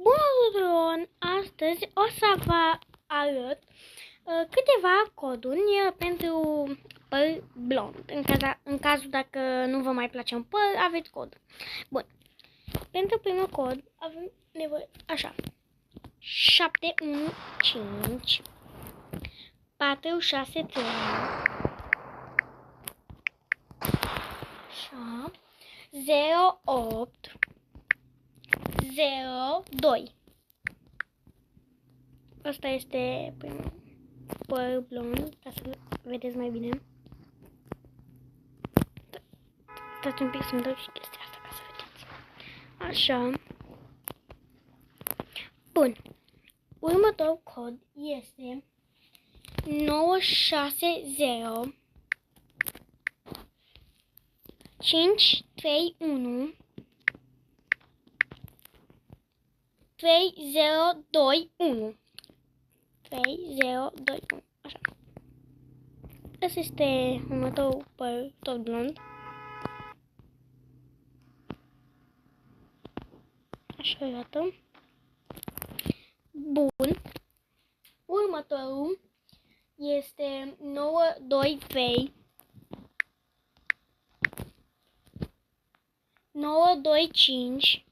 Bună tuturor! Astăzi o să vă arăt câteva coduri pentru păr blond. În cazul dacă nu vă mai place un păr, aveți cod. Bun. Pentru primul cod avem nevoie așa. 715 463 așa 08 02. Asta este primul păr blond, ca să vedeți mai bine. Stați un pic să-mi dau și chestia asta ca să vedeți. Așa. Bun. Următorul cod este 960 531 3021 3021. Așa. Asta este următorul păr tot blond. Așa arată. Bun. Următorul este 923 925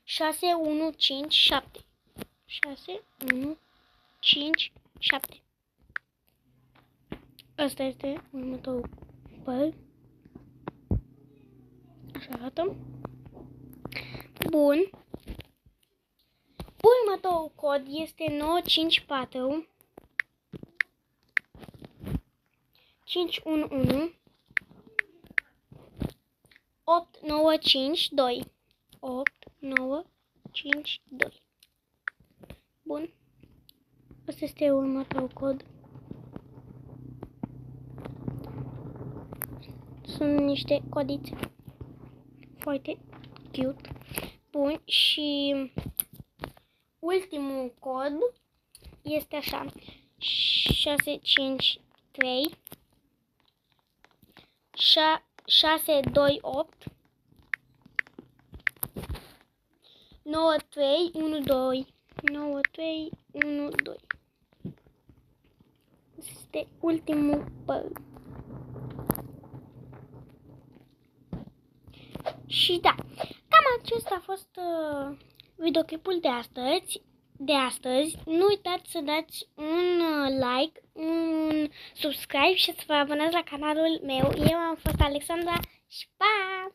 6157 6157. Asta este următorul păr. Așa arată. Bun. Următorul cod este 954 511 8952 8952. Bun. Asta este următorul cod. Sunt niște codițe foarte cute. Bun. Și ultimul cod este așa. 653 628 9312 9312. Este ultimul păr. Și da, cam acesta a fost videoclipul de astăzi. Nu uitați să dați un like, un subscribe și să vă abonați la canalul meu. Eu am fost Alexandra și pa!